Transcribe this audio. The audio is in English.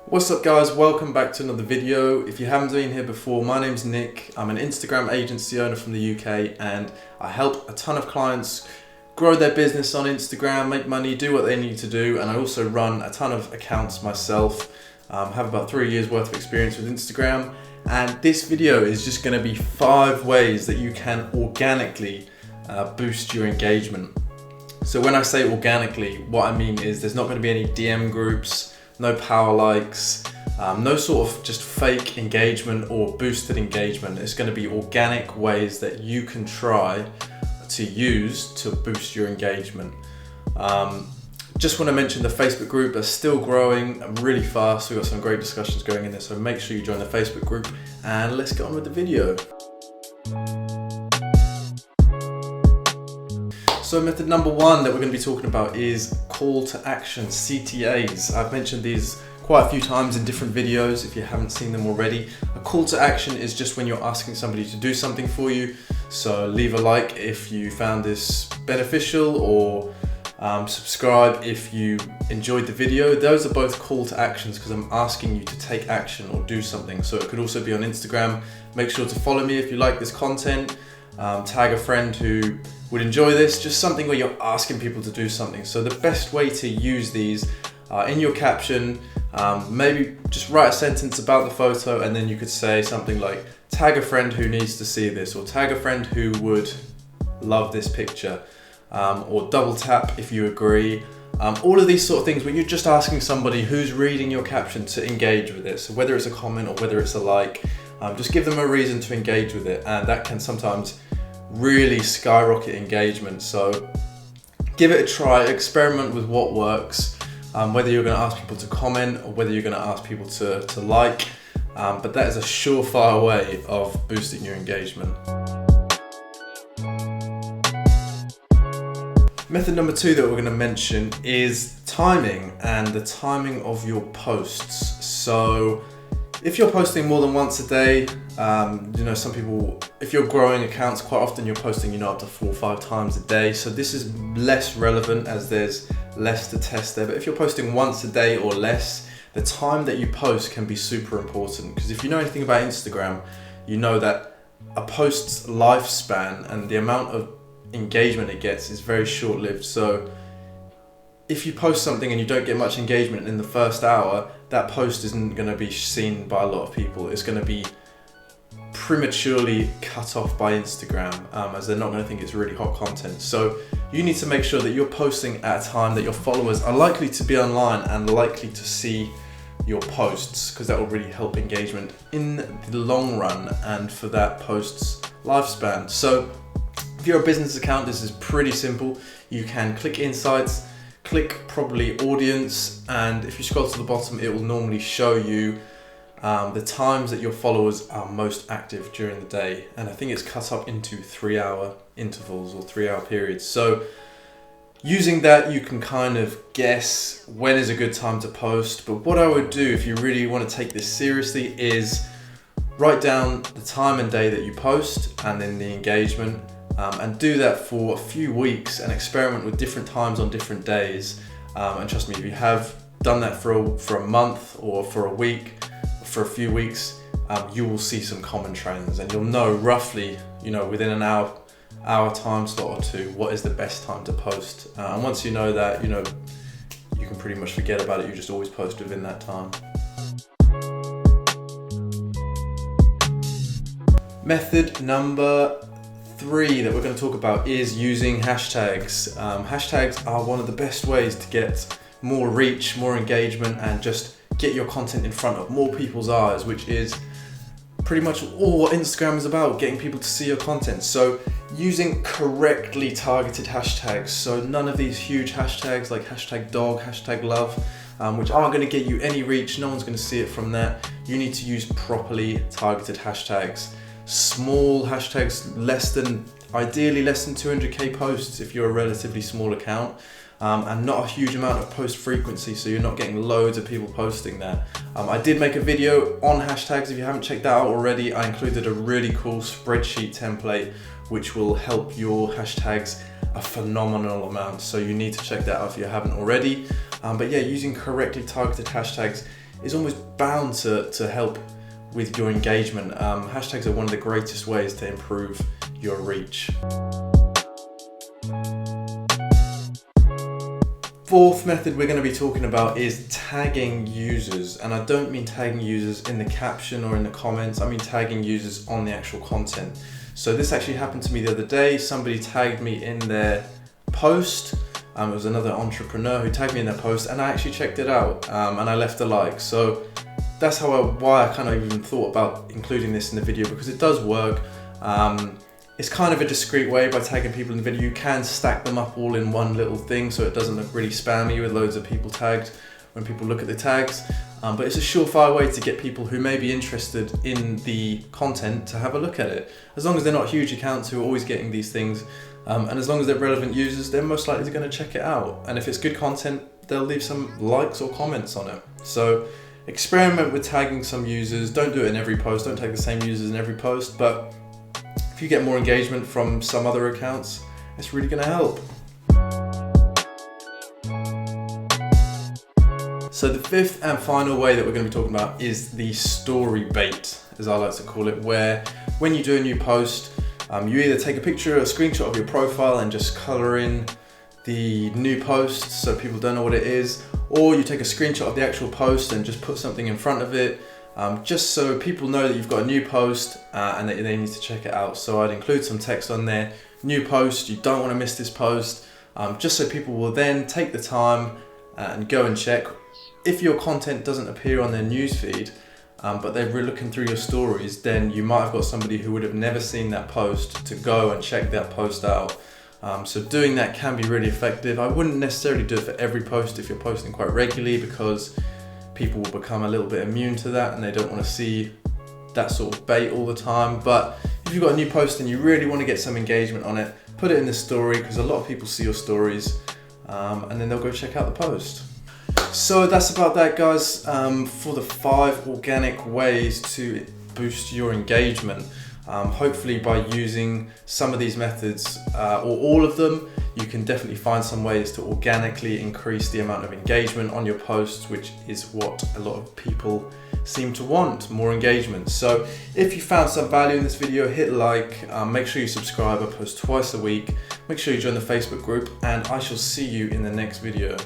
What's up guys, welcome back to another video. If you haven't been here before, my name's Nick. I'm an Instagram agency owner from the UK and I help a ton of clients grow their business on Instagram, make money, do what they need to do, and I also run a ton of accounts myself. Have about 3 years worth of experience with Instagram, and this video is just going to be 5 ways that you can organically boost your engagement. So when I say organically, what I mean is there's not going to be any DM groups, no power likes, no sort of just fake engagement or boosted engagement. It's going to be organic ways that you can try to use to boost your engagement. Just want to mention the Facebook group is still growing really fast. We've got some great discussions going in there, so make sure you join the Facebook group and let's get on with the video. So method number 1 that we're going to be talking about is call to action, CTAs. I've mentioned these quite a few times in different videos if you haven't seen them already. A call to action is just when you're asking somebody to do something for you. So leave a like if you found this beneficial, or subscribe if you enjoyed the video. Those are both call to actions because I'm asking you to take action or do something. So it could also be on Instagram. Make sure to follow me if you like this content. Tag a friend who would enjoy this, just something where you're asking people to do something. So the best way to use these in your caption, maybe just write a sentence about the photo and then you could say something like, tag a friend who needs to see this, or tag a friend who would love this picture, or double tap if you agree. All of these sort of things where you're just asking somebody who's reading your caption to engage with it. So whether it's a comment or whether it's a like, just give them a reason to engage with it, and that can sometimes really skyrocket engagement. So give it a try, experiment with what works, whether you're going to ask people to comment or whether you're going to ask people to like, but that is a surefire way of boosting your engagement. Method number 2 that we're going to mention is timing, and the timing of your posts. So if you're posting more than once a day, some people, if you're growing accounts, quite often you're posting, up to 4 or 5 times a day. So this is less relevant as there's less to test there. But if you're posting once a day or less, the time that you post can be super important. Because if you know anything about Instagram, you know that a post's lifespan and the amount of engagement it gets is very short-lived. So if you post something and you don't get much engagement in the first hour, that post isn't going to be seen by a lot of people. It's going to be prematurely cut off by Instagram, as they're not going to think it's really hot content. So you need to make sure that you're posting at a time that your followers are likely to be online and likely to see your posts, because that will really help engagement in the long run and for that post's lifespan. So if you're a business account, this is pretty simple. You can click Insights, click probably Audience, and if you scroll to the bottom, it will normally show you the times that your followers are most active during the day. And I think it's cut up into 3-hour intervals or 3-hour periods. So using that, you can kind of guess when is a good time to post. But what I would do if you really want to take this seriously is write down the time and day that you post and then the engagement. And do that for a few weeks and experiment with different times on different days. And trust me, if you have done that for a month or for a week, for a few weeks, you will see some common trends, and you'll know roughly, within an hour time slot or 2, what is the best time to post. And once you know that, you can pretty much forget about it. You just always post within that time. Method number 3 that we're going to talk about is using hashtags. Hashtags are one of the best ways to get more reach, more engagement, and just get your content in front of more people's eyes, which is pretty much all what Instagram is about, getting people to see your content. So using correctly targeted hashtags, so none of these huge hashtags like #dog, #love, which aren't going to get you any reach, no one's going to see it from that. You need to use properly targeted hashtags. Small hashtags, ideally less than 200k posts if you're a relatively small account, and not a huge amount of post frequency, so you're not getting loads of people posting there. I did make a video on hashtags. If you haven't checked that out already, I included a really cool spreadsheet template which will help your hashtags a phenomenal amount, so you need to check that out if you haven't already. But yeah, using correctly targeted hashtags is almost bound to help with your engagement. Hashtags are one of the greatest ways to improve your reach. Fourth method we're going to be talking about is tagging users, and I don't mean tagging users in the caption or in the comments, I mean tagging users on the actual content. So this actually happened to me the other day. Somebody tagged me in their post. It was another entrepreneur who tagged me in their post, and I actually checked it out, and I left a like. So that's why I kind of even thought about including this in the video, because it does work. It's kind of a discreet way. By tagging people in the video, you can stack them up all in one little thing so it doesn't look really spammy with loads of people tagged when people look at the tags. But it's a surefire way to get people who may be interested in the content to have a look at it. As long as they're not huge accounts who are always getting these things, and as long as they're relevant users, they're most likely going to check it out. And if it's good content, they'll leave some likes or comments on it. So experiment with tagging some users. Don't do it in every post. Don't tag the same users in every post. But if you get more engagement from some other accounts, it's really going to help. So the fifth and final way that we're going to be talking about is the story bait, as I like to call it, where when you do a new post, you either take a picture or a screenshot of your profile and just color in the new post so people don't know what it is, or you take a screenshot of the actual post and just put something in front of it, just so people know that you've got a new post and that they need to check it out. So I'd include some text on there, new post, you don't want to miss this post, just so people will then take the time and go and check. If your content doesn't appear on their newsfeed, but they're looking through your stories, then you might have got somebody who would have never seen that post to go and check that post out. So doing that can be really effective. I wouldn't necessarily do it for every post if you're posting quite regularly, because people will become a little bit immune to that and they don't want to see that sort of bait all the time. But if you've got a new post and you really want to get some engagement on it, put it in the story, because a lot of people see your stories, and then they'll go check out the post. So that's about that, guys, for the 5 organic ways to boost your engagement. Hopefully by using some of these methods, or all of them, you can definitely find some ways to organically increase the amount of engagement on your posts, which is what a lot of people seem to want, more engagement. So if you found some value in this video, hit like, make sure you subscribe. I post twice a week. Make sure you join the Facebook group, and I shall see you in the next video.